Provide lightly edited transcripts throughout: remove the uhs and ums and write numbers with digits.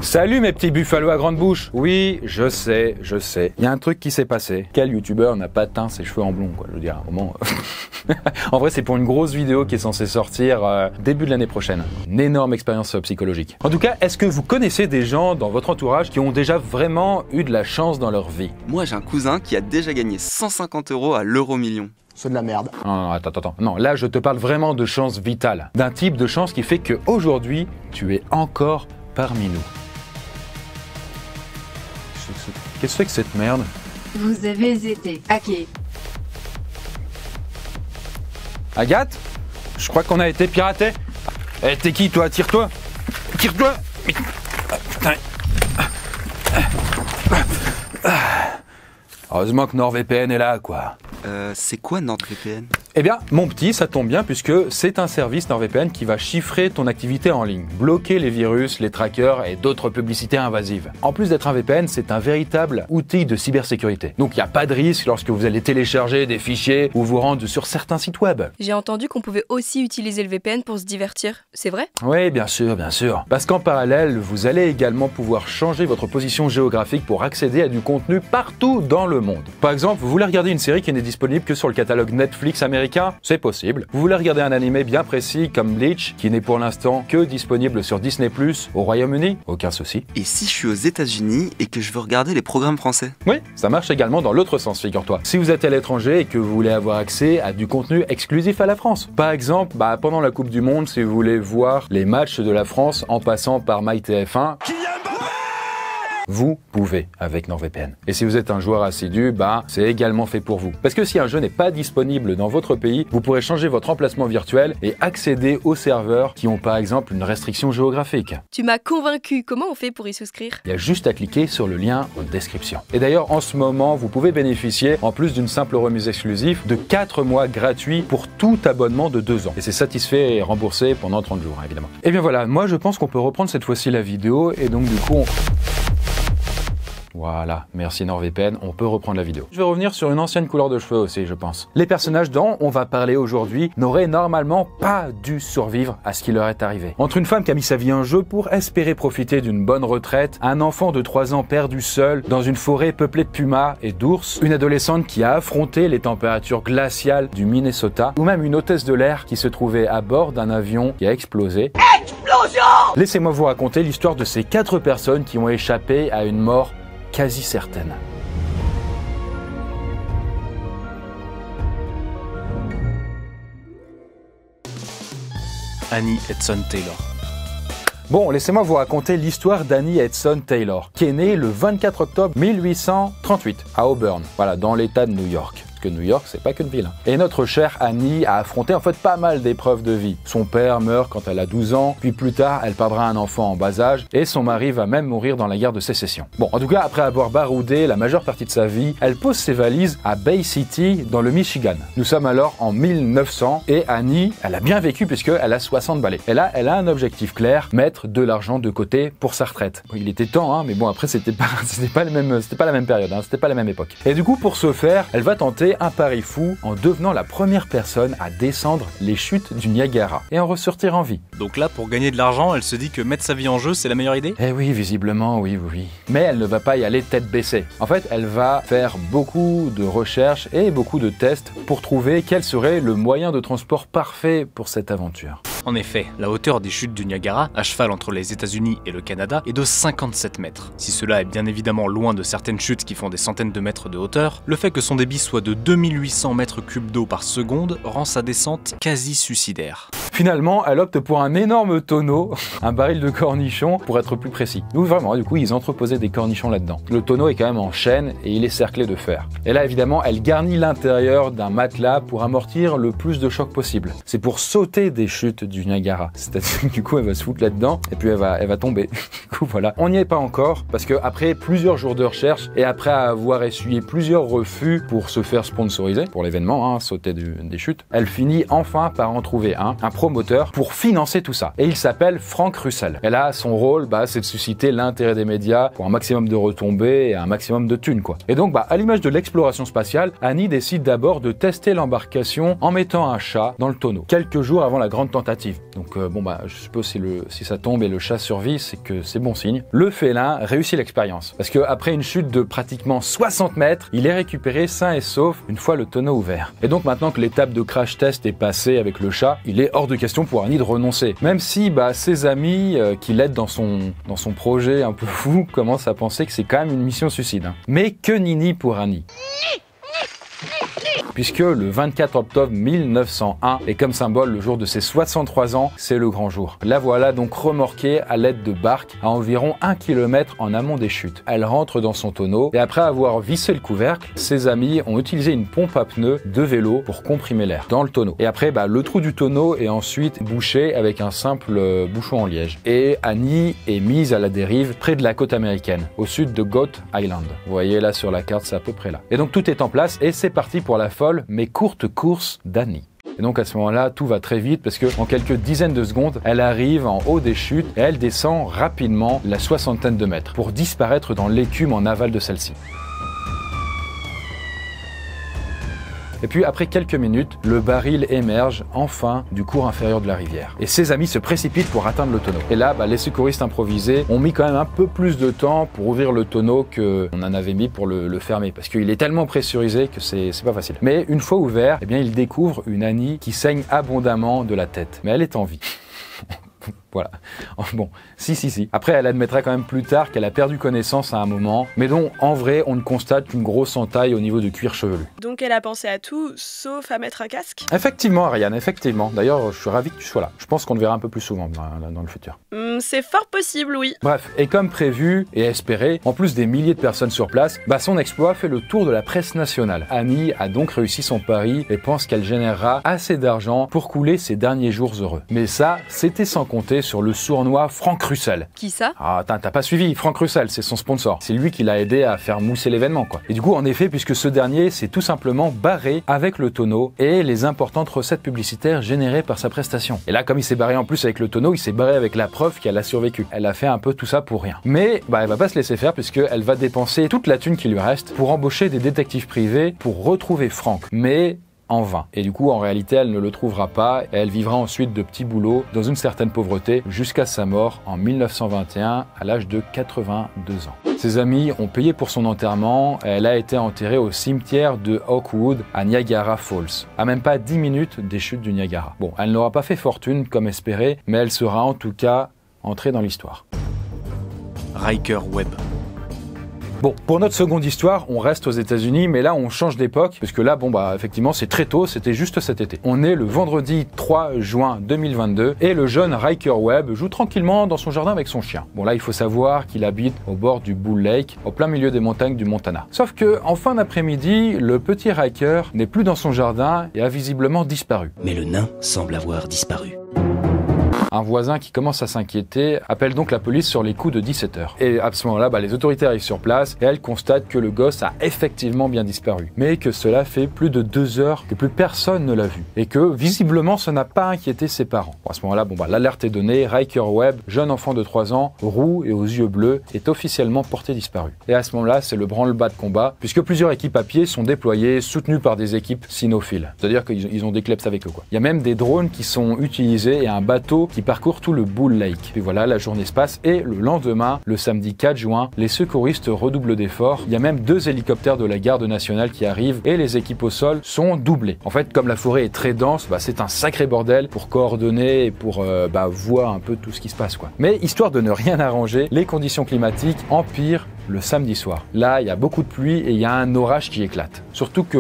Salut mes petits buffalos à grande bouche. Oui, je sais. Il y a un truc qui s'est passé. Quel youtubeur n'a pas teint ses cheveux en blond, quoi. Je veux dire, à un moment... En vrai, c'est pour une grosse vidéo qui est censée sortir début de l'année prochaine. Une énorme expérience psychologique. En tout cas, est-ce que vous connaissez des gens dans votre entourage qui ont déjà vraiment eu de la chance dans leur vie? Moi, j'ai un cousin qui a déjà gagné 150 € à l'euro-million. C'est de la merde. Non, attends. Non, là, je te parle vraiment de chance vitale. D'un type de chance qui fait qu'aujourd'hui, tu es encore parmi nous. Qu'est-ce que c'est que cette merde? Vous avez été hacké. Agathe? Je crois qu'on a été piraté. Eh, t'es qui, toi? Tire-toi! Tire-toi! Putain. Heureusement que NordVPN est là, quoi. C'est quoi NordVPN? Eh bien, mon petit, ça tombe bien puisque c'est un service NordVPN qui va chiffrer ton activité en ligne, bloquer les virus, les trackers et d'autres publicités invasives. En plus d'être un VPN, c'est un véritable outil de cybersécurité. Donc il n'y a pas de risque lorsque vous allez télécharger des fichiers ou vous rendre sur certains sites web. J'ai entendu qu'on pouvait aussi utiliser le VPN pour se divertir, c'est vrai? Oui, bien sûr. Parce qu'en parallèle, vous allez également pouvoir changer votre position géographique pour accéder à du contenu partout dans le monde. Par exemple, vous voulez regarder une série qui n'est disponible que sur le catalogue Netflix américain, c'est possible. Vous voulez regarder un animé bien précis comme Bleach, qui n'est pour l'instant que disponible sur Disney+, au Royaume-Uni, aucun souci. Et si je suis aux États-Unis et que je veux regarder les programmes français? Oui, ça marche également dans l'autre sens, figure-toi. Si vous êtes à l'étranger et que vous voulez avoir accès à du contenu exclusif à la France. Par exemple, pendant la Coupe du Monde, si vous voulez voir les matchs de la France en passant par MyTF1, vous pouvez avec NordVPN. Et si vous êtes un joueur assidu, c'est également fait pour vous. Parce que si un jeu n'est pas disponible dans votre pays, vous pourrez changer votre emplacement virtuel et accéder aux serveurs qui ont par exemple une restriction géographique. Tu m'as convaincu, comment on fait pour y souscrire? Il y a juste à cliquer sur le lien en description. Et d'ailleurs, en ce moment, vous pouvez bénéficier, en plus d'une simple remise exclusive, de 4 mois gratuits pour tout abonnement de 2 ans. Et c'est satisfait et remboursé pendant 30 jours, évidemment. Et bien voilà, moi je pense qu'on peut reprendre cette fois-ci la vidéo et donc du coup... Voilà, merci NordVPN, on peut reprendre la vidéo. Je vais revenir sur une ancienne couleur de cheveux aussi, je pense. Les personnages dont on va parler aujourd'hui n'auraient normalement pas dû survivre à ce qui leur est arrivé. Entre une femme qui a mis sa vie en jeu pour espérer profiter d'une bonne retraite, un enfant de 3 ans perdu seul dans une forêt peuplée de pumas et d'ours, une adolescente qui a affronté les températures glaciales du Minnesota, ou même une hôtesse de l'air qui se trouvait à bord d'un avion qui a explosé. Explosion! Laissez-moi vous raconter l'histoire de ces 4 personnes qui ont échappé à une mort quasi certaine. Annie Edson Taylor. Bon, laissez-moi vous raconter l'histoire d'Annie Edson Taylor, qui est née le 24 octobre 1838 à Auburn, voilà, dans l'État de New York. Que New York, c'est pas qu'une ville. Et notre chère Annie a affronté en fait pas mal d'épreuves de vie. Son père meurt quand elle a 12 ans, puis plus tard, elle perdra un enfant en bas âge, et son mari va même mourir dans la guerre de sécession. Bon, en tout cas, après avoir baroudé la majeure partie de sa vie, elle pose ses valises à Bay City, dans le Michigan. Nous sommes alors en 1900, et Annie, elle a bien vécu puisqu'elle a 60 balais. Et là, elle a un objectif clair, mettre de l'argent de côté pour sa retraite. Bon, il était temps, mais bon, après, c'était pas la même période, c'était pas la même époque. Et du coup, pour ce faire, elle va tenter un pari fou en devenant la première personne à descendre les chutes du Niagara et en ressortir en vie. Donc là, pour gagner de l'argent, elle se dit que mettre sa vie en jeu, c'est la meilleure idée? Eh oui, visiblement, oui. Mais elle ne va pas y aller tête baissée. En fait, elle va faire beaucoup de recherches et beaucoup de tests pour trouver quel serait le moyen de transport parfait pour cette aventure. En effet, la hauteur des chutes du Niagara, à cheval entre les États-Unis et le Canada, est de 57 mètres. Si cela est bien évidemment loin de certaines chutes qui font des centaines de mètres de hauteur, le fait que son débit soit de 2800 mètres cubes d'eau par seconde rend sa descente quasi suicidaire. Finalement, elle opte pour un énorme tonneau, un baril de cornichons pour être plus précis. Donc vraiment, du coup, ils entreposaient des cornichons là-dedans. Le tonneau est quand même en chêne et il est cerclé de fer. Et là, évidemment, elle garnit l'intérieur d'un matelas pour amortir le plus de choc possible. C'est pour sauter des chutes du Niagara. C'est-à-dire que du coup, elle va se foutre là-dedans et puis elle va tomber. Du coup, voilà. On n'y est pas encore parce que après plusieurs jours de recherche et après avoir essuyé plusieurs refus pour se faire sponsoriser pour l'événement, sauter des chutes, elle finit enfin par en trouver un promoteur pour financer tout ça. Et il s'appelle Frank Russell. Et là, son rôle, c'est de susciter l'intérêt des médias pour un maximum de retombées et un maximum de thunes, quoi. Et donc, à l'image de l'exploration spatiale, Annie décide d'abord de tester l'embarcation en mettant un chat dans le tonneau. Quelques jours avant la grande tentative captive. Donc je suppose si ça tombe et le chat survit, c'est que c'est bon signe. Le félin réussit l'expérience. Parce qu'après une chute de pratiquement 60 mètres, il est récupéré sain et sauf une fois le tonneau ouvert. Et donc maintenant que l'étape de crash test est passée avec le chat, il est hors de question pour Annie de renoncer. Même si ses amis qui l'aident dans son projet un peu fou commencent à penser que c'est quand même une mission suicide. Mais que nini pour Annie. Puisque le 24 octobre 1901 est comme symbole le jour de ses 63 ans, c'est le grand jour. La voilà donc remorquée à l'aide de barques à environ 1 km en amont des chutes. Elle rentre dans son tonneau et après avoir vissé le couvercle, ses amis ont utilisé une pompe à pneus de vélo pour comprimer l'air dans le tonneau. Et après, le trou du tonneau est ensuite bouché avec un simple bouchon en liège. Et Annie est mise à la dérive près de la côte américaine, au sud de Goat Island. Vous voyez là sur la carte, c'est à peu près là. Et donc tout est en place et c'est parti pour la folle mais courte course d'Annie. Et donc à ce moment-là, tout va très vite parce qu'en quelques dizaines de secondes, elle arrive en haut des chutes et elle descend rapidement la 60aine de mètres pour disparaître dans l'écume en aval de celle-ci. Et puis après quelques minutes, le baril émerge enfin du cours inférieur de la rivière. Et ses amis se précipitent pour atteindre le tonneau. Et là, les secouristes improvisés ont mis quand même un peu plus de temps pour ouvrir le tonneau qu'on en avait mis pour le fermer. Parce qu'il est tellement pressurisé que c'est pas facile. Mais une fois ouvert, ils découvrent une Annie qui saigne abondamment de la tête. Mais elle est en vie. Voilà. Bon, si. Après, elle admettra quand même plus tard qu'elle a perdu connaissance à un moment, mais dont, en vrai, on ne constate qu'une grosse entaille au niveau du cuir chevelu. Donc elle a pensé à tout, sauf à mettre un casque? Effectivement, Ariane, effectivement. D'ailleurs, je suis ravi que tu sois là. Je pense qu'on le verra un peu plus souvent dans le futur. C'est fort possible, oui. Bref, et comme prévu et espéré, en plus des milliers de personnes sur place, son exploit fait le tour de la presse nationale. Annie a donc réussi son pari et pense qu'elle générera assez d'argent pour couler ses derniers jours heureux. Mais ça, c'était sans compter sur le sournois Frank Russell. Qui ça? Ah, t'as pas suivi, Frank Russell, c'est son sponsor. C'est lui qui l'a aidé à faire mousser l'événement, quoi. Et du coup, en effet, puisque ce dernier s'est tout simplement barré avec le tonneau et les importantes recettes publicitaires générées par sa prestation. Et là, comme il s'est barré en plus avec le tonneau, il s'est barré avec la preuve qu'elle a survécu. Elle a fait un peu tout ça pour rien. Mais, elle va pas se laisser faire puisqu'elle va dépenser toute la thune qui lui reste pour embaucher des détectives privés pour retrouver Frank. Mais en vain. Et du coup, en réalité, elle ne le trouvera pas et elle vivra ensuite de petits boulots dans une certaine pauvreté jusqu'à sa mort en 1921 à l'âge de 82 ans. Ses amis ont payé pour son enterrement et elle a été enterrée au cimetière de Oakwood à Niagara Falls, à même pas 10 minutes des chutes du Niagara. Bon, elle n'aura pas fait fortune comme espéré, mais elle sera en tout cas entrée dans l'histoire. Riker Webb. Bon, pour notre seconde histoire, on reste aux États-Unis, mais là on change d'époque, parce que là, effectivement, c'est très tôt, c'était juste cet été. On est le vendredi 3 juin 2022, et le jeune Riker Webb joue tranquillement dans son jardin avec son chien. Bon, là, il faut savoir qu'il habite au bord du Bull Lake, au plein milieu des montagnes du Montana. Sauf que, en fin d'après-midi, le petit Riker n'est plus dans son jardin et a visiblement disparu. Mais le nain semble avoir disparu. Un voisin qui commence à s'inquiéter appelle donc la police sur les coups de 17h. Et à ce moment-là, les autorités arrivent sur place et elles constatent que le gosse a effectivement bien disparu. Mais que cela fait plus de 2 heures que plus personne ne l'a vu. Et que, visiblement, ça n'a pas inquiété ses parents. Bon, à ce moment-là, l'alerte est donnée. Riker Webb, jeune enfant de 3 ans, roux et aux yeux bleus, est officiellement porté disparu. Et à ce moment-là, c'est le branle-bas de combat, puisque plusieurs équipes à pied sont déployées, soutenues par des équipes cynophiles. C'est-à-dire qu'ils ont des kleps avec eux, quoi. Il y a même des drones qui sont utilisés et un bateau qui parcourt tout le Bull Lake. Puis voilà, la journée se passe et le lendemain, le samedi 4 juin, les secouristes redoublent d'efforts. Il y a même 2 hélicoptères de la garde nationale qui arrivent et les équipes au sol sont doublées. En fait, comme la forêt est très dense, c'est un sacré bordel pour coordonner et pour voir un peu tout ce qui se passe, quoi. Mais histoire de ne rien arranger, les conditions climatiques empirent le samedi soir. Là, il y a beaucoup de pluie et il y a un orage qui éclate. Surtout que,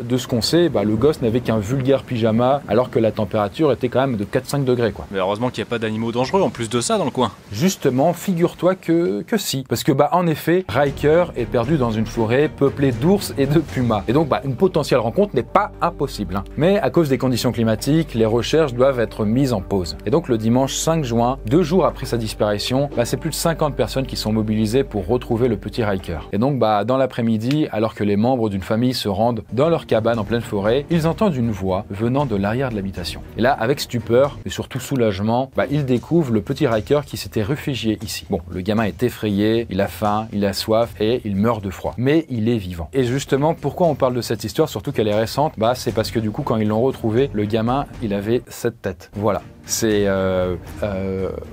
de ce qu'on sait, le gosse n'avait qu'un vulgaire pyjama alors que la température était quand même de 4-5 degrés, quoi. Mais heureusement qu'il n'y a pas d'animaux dangereux en plus de ça dans le coin. Justement, figure-toi que si. Parce que, en effet, Riker est perdu dans une forêt peuplée d'ours et de pumas. Et donc, une potentielle rencontre n'est pas impossible, hein. Mais à cause des conditions climatiques, les recherches doivent être mises en pause. Et donc, le dimanche 5 juin, 2 jours après sa disparition, c'est plus de 50 personnes qui sont mobilisées pour retrouver le petit Riker. Et donc dans l'après-midi, alors que les membres d'une famille se rendent dans leur cabane en pleine forêt, ils entendent une voix venant de l'arrière de l'habitation. Et là, avec stupeur et surtout soulagement, ils découvrent le petit Riker qui s'était réfugié ici. Bon, le gamin est effrayé, il a faim, il a soif et il meurt de froid. Mais il est vivant. Et justement, pourquoi on parle de cette histoire, surtout qu'elle est récente, c'est parce que du coup, quand ils l'ont retrouvé, le gamin, il avait cette tête. Voilà. C'est...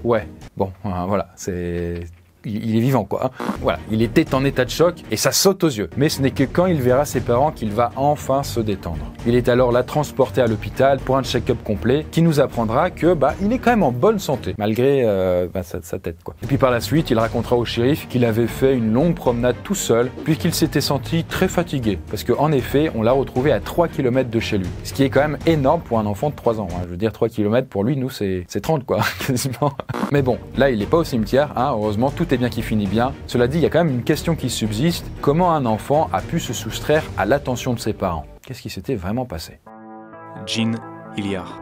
ouais. Bon, voilà. C'est... Il est vivant, quoi. Voilà, il était en état de choc et ça saute aux yeux. Mais ce n'est que quand il verra ses parents qu'il va enfin se détendre. Il est alors là transporté à l'hôpital pour un check-up complet qui nous apprendra que il est quand même en bonne santé, malgré sa tête, quoi. Et puis par la suite, il racontera au shérif qu'il avait fait une longue promenade tout seul, puis qu'il s'était senti très fatigué. Parce qu'en effet, on l'a retrouvé à 3 km de chez lui. Ce qui est quand même énorme pour un enfant de 3 ans. Je veux dire, 3 km pour lui, nous, c'est 30, quoi, quasiment. Mais bon, là, il n'est pas au cimetière, heureusement, tout est bien qui finit bien. Cela dit, il y a quand même une question qui subsiste. Comment un enfant a pu se soustraire à l'attention de ses parents? Qu'est-ce qui s'était vraiment passé? Jean Hilliard.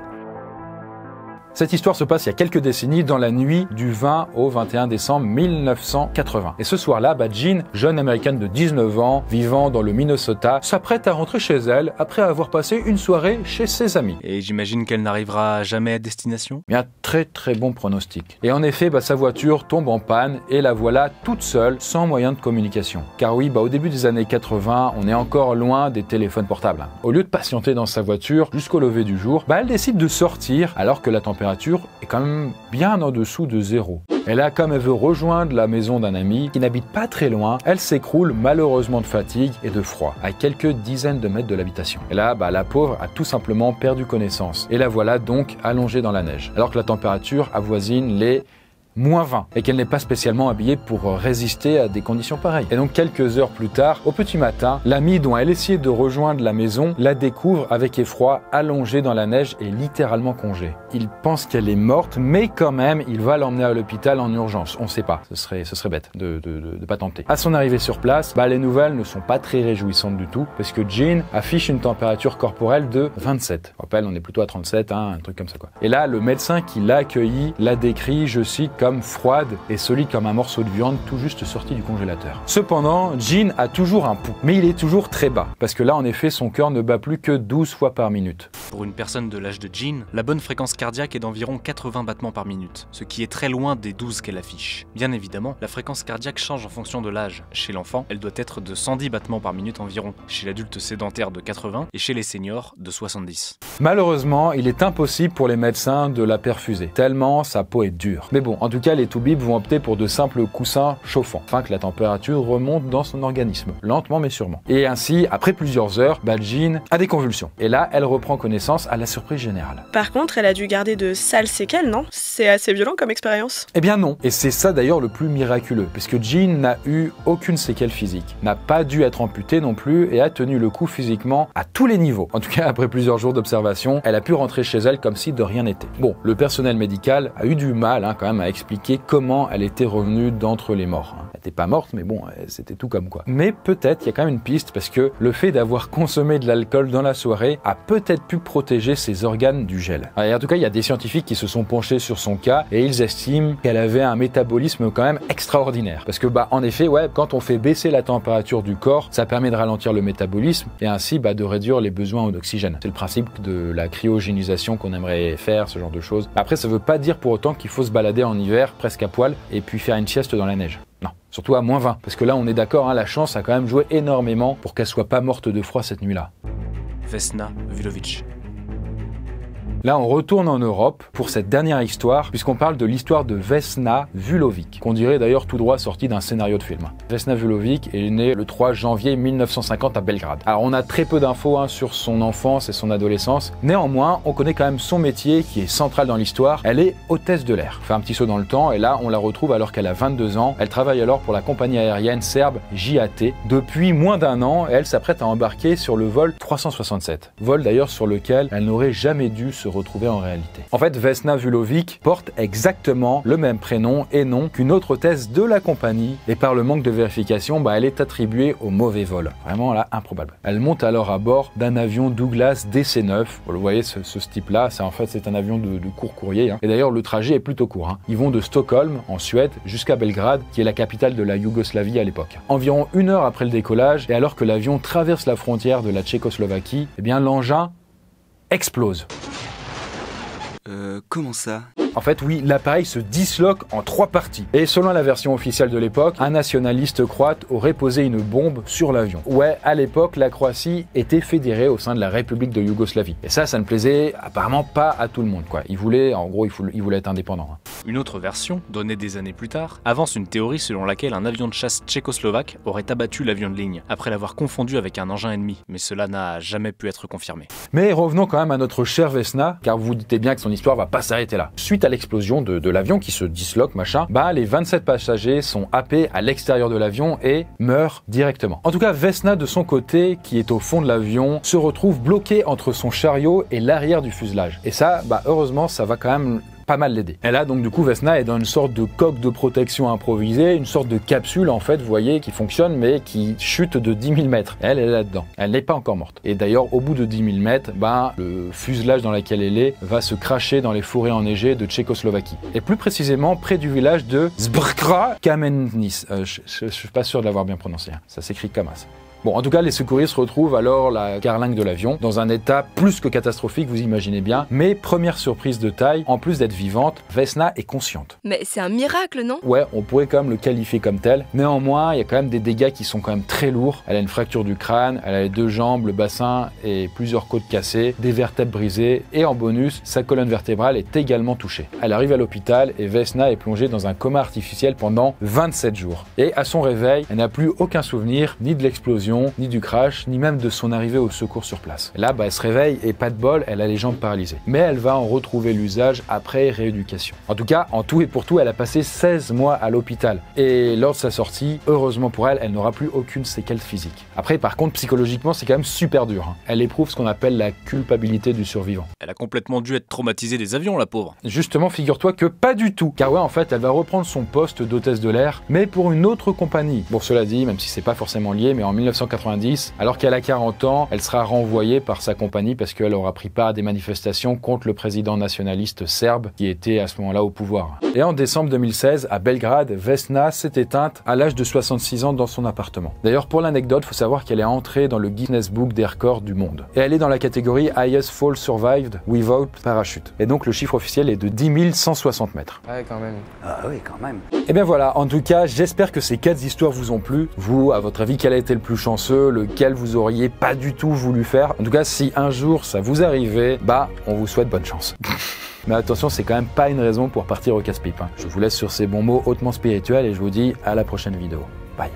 Cette histoire se passe il y a quelques décennies dans la nuit du 20 au 21 décembre 1980. Et ce soir-là, Jean, jeune américaine de 19 ans, vivant dans le Minnesota, s'apprête à rentrer chez elle après avoir passé une soirée chez ses amis. Et j'imagine qu'elle n'arrivera jamais à destination? Il y a un très très bon pronostic. Et en effet, sa voiture tombe en panne et la voilà toute seule, sans moyen de communication. Car oui, au début des années 80, on est encore loin des téléphones portables. Au lieu de patienter dans sa voiture jusqu'au lever du jour, elle décide de sortir alors que la température est quand même bien en dessous de 0. Et là, comme elle veut rejoindre la maison d'un ami qui n'habite pas très loin, elle s'écroule malheureusement de fatigue et de froid, à quelques dizaines de mètres de l'habitation. Et là, la pauvre a tout simplement perdu connaissance. Et la voilà donc allongée dans la neige, alors que la température avoisine les -20 et qu'elle n'est pas spécialement habillée pour résister à des conditions pareilles. Et donc quelques heures plus tard, au petit matin, l'ami dont elle essayait de rejoindre la maison la découvre avec effroi, allongée dans la neige et littéralement congée. Il pense qu'elle est morte, mais quand même, il va l'emmener à l'hôpital en urgence. On ne sait pas, ce serait bête de pas tenter. À son arrivée sur place, les nouvelles ne sont pas très réjouissantes du tout, parce que Jean affiche une température corporelle de 27. Je rappelle, on est plutôt à 37, un truc comme ça, quoi. Et là, le médecin qui l'a accueilli la décrit, je cite, comme froide et solide comme un morceau de viande tout juste sorti du congélateur. Cependant, Jean a toujours un pouls, mais il est toujours très bas, parce que là, en effet, son cœur ne bat plus que 12 fois par minute. Pour une personne de l'âge de Jean, la bonne fréquence cardiaque est d'environ 80 battements par minute, ce qui est très loin des 12 qu'elle affiche. Bien évidemment, la fréquence cardiaque change en fonction de l'âge. Chez l'enfant, elle doit être de 110 battements par minute environ, chez l'adulte sédentaire de 80 et chez les seniors de 70. Malheureusement, il est impossible pour les médecins de la perfuser, tellement sa peau est dure. Mais bon, en tout cas, les toubibs vont opter pour de simples coussins chauffants, afin que la température remonte dans son organisme, lentement mais sûrement. Et ainsi, après plusieurs heures, Jean a des convulsions. Et là, elle reprend connaissance à la surprise générale. Par contre, elle a dû garder de sales séquelles, non? C'est assez violent comme expérience. Eh bien non, et c'est ça d'ailleurs le plus miraculeux, puisque Jean n'a eu aucune séquelle physique, n'a pas dû être amputée non plus et a tenu le coup physiquement à tous les niveaux. En tout cas, après plusieurs jours d'observation, elle a pu rentrer chez elle comme si de rien n'était. Bon, le personnel médical a eu du mal quand même à expliquer comment elle était revenue d'entre les morts. Elle n'était pas morte, mais bon, c'était tout comme quoi. Mais peut-être, il y a quand même une piste, parce que le fait d'avoir consommé de l'alcool dans la soirée a peut-être pu protéger ses organes du gel. Et en tout cas, il y a des scientifiques qui se sont penchés sur son cas et ils estiment qu'elle avait un métabolisme quand même extraordinaire. Parce que, en effet, quand on fait baisser la température du corps, ça permet de ralentir le métabolisme et ainsi de réduire les besoins en oxygène. C'est le principe de la cryogénisation qu'on aimerait faire, ce genre de choses. Après, ça veut pas dire pour autant qu'il faut se balader en hiver presque à poil et puis faire une sieste dans la neige. Non, surtout à -20, parce que là on est d'accord, la chance a quand même joué énormément pour qu'elle soit pas morte de froid cette nuit-là. Vesna Vulović. Là, on retourne en Europe pour cette dernière histoire, puisqu'on parle de l'histoire de Vesna Vulović, qu'on dirait d'ailleurs tout droit sorti d'un scénario de film. Vesna Vulović est née le 3 janvier 1950 à Belgrade. Alors, on a très peu d'infos sur son enfance et son adolescence. Néanmoins, on connaît quand même son métier qui est central dans l'histoire. Elle est hôtesse de l'air. On fait un petit saut dans le temps et là, on la retrouve alors qu'elle a 22 ans. Elle travaille alors pour la compagnie aérienne serbe JAT. Depuis moins d'un an, elle s'apprête à embarquer sur le vol 367. Vol d'ailleurs sur lequel elle n'aurait jamais dû se retrouver en réalité. En fait, Vesna Vulovic porte exactement le même prénom et nom qu'une autre hôtesse de la compagnie, et par le manque de vérification, elle est attribuée au mauvais vol. Vraiment là, improbable. Elle monte alors à bord d'un avion Douglas DC-9. Vous voyez ce type-là, c'est un avion de court courrier. Et d'ailleurs, le trajet est plutôt court. Ils vont de Stockholm, en Suède, jusqu'à Belgrade, qui est la capitale de la Yougoslavie à l'époque. Environ 1 heure après le décollage, et alors que l'avion traverse la frontière de la Tchécoslovaquie, l'engin explose. Comment ça? En fait, oui, l'appareil se disloque en 3 parties. Et selon la version officielle de l'époque, un nationaliste croate aurait posé une bombe sur l'avion. Ouais, à l'époque, la Croatie était fédérée au sein de la République de Yougoslavie. Et ça ne plaisait apparemment pas à tout le monde, quoi. Il voulait être indépendant. Une autre version, donnée des années plus tard, avance une théorie selon laquelle un avion de chasse tchécoslovaque aurait abattu l'avion de ligne, après l'avoir confondu avec un engin ennemi. Mais cela n'a jamais pu être confirmé. Mais revenons quand même à notre chère Vesna, car vous vous doutez bien que son histoire va pas s'arrêter là. Suite à l'explosion de l'avion qui se disloque, les 27 passagers sont happés à l'extérieur de l'avion et meurent directement. En tout cas, Vesna, de son côté, qui est au fond de l'avion, se retrouve bloqué entre son chariot et l'arrière du fuselage. Et ça, heureusement, ça va quand même pas mal l'aider. Et là, donc, du coup, Vesna est dans une sorte de coque de protection improvisée, une sorte de capsule, en fait, vous voyez, qui fonctionne, mais qui chute de 10 000 mètres. Elle est là-dedans. Elle n'est pas encore morte. Et d'ailleurs, au bout de 10 000 mètres, le fuselage dans lequel elle est va se cracher dans les forêts enneigées de Tchécoslovaquie. Et plus précisément, près du village de Zbrkra Kamenis. Je suis pas sûr de l'avoir bien prononcé. Ça s'écrit Kamas. Bon, en tout cas, les secouristes retrouvent alors la carlingue de l'avion dans un état plus que catastrophique, vous imaginez bien. Mais première surprise de taille, en plus d'être vivante, Vesna est consciente. Mais c'est un miracle, non? Ouais, on pourrait quand même le qualifier comme tel. Néanmoins, il y a quand même des dégâts qui sont quand même très lourds. Elle a une fracture du crâne, elle a les 2 jambes, le bassin et plusieurs côtes cassées, des vertèbres brisées et en bonus, sa colonne vertébrale est également touchée. Elle arrive à l'hôpital et Vesna est plongée dans un coma artificiel pendant 27 jours. Et à son réveil, elle n'a plus aucun souvenir ni de l'explosion, ni du crash, ni même de son arrivée au secours sur place. Là, elle se réveille et pas de bol, elle a les jambes paralysées. Mais elle va en retrouver l'usage après rééducation. En tout cas, en tout et pour tout, elle a passé 16 mois à l'hôpital. Et lors de sa sortie, heureusement pour elle, elle n'aura plus aucune séquelle physique. Après, par contre, psychologiquement, c'est quand même super dur. Elle éprouve ce qu'on appelle la culpabilité du survivant. Elle a complètement dû être traumatisée des avions, la pauvre. Justement, figure-toi que pas du tout. Car ouais, en fait, elle va reprendre son poste d'hôtesse de l'air, mais pour une autre compagnie. Bon, cela dit, même si c'est pas forcément lié, mais en 1990, alors qu'elle a 40 ans, elle sera renvoyée par sa compagnie parce qu'elle aura pris part à des manifestations contre le président nationaliste serbe qui était à ce moment-là au pouvoir. Et en décembre 2016, à Belgrade, Vesna s'est éteinte à l'âge de 66 ans dans son appartement. D'ailleurs, pour l'anecdote, il faut savoir qu'elle est entrée dans le Guinness Book des records du monde. Et elle est dans la catégorie Highest Fall Survived Without Parachute. Et donc le chiffre officiel est de 10 160 mètres. Ouais, quand même. Ah oui, quand même. Et bien voilà, en tout cas, j'espère que ces 4 histoires vous ont plu. Vous, à votre avis, quel a été le plus chanceux, lequel vous auriez pas du tout voulu faire? En tout cas, si un jour ça vous arrivait, on vous souhaite bonne chance. Mais attention, c'est quand même pas une raison pour partir au casse-pipe. Je vous laisse sur ces bons mots hautement spirituels et je vous dis à la prochaine vidéo. Bye.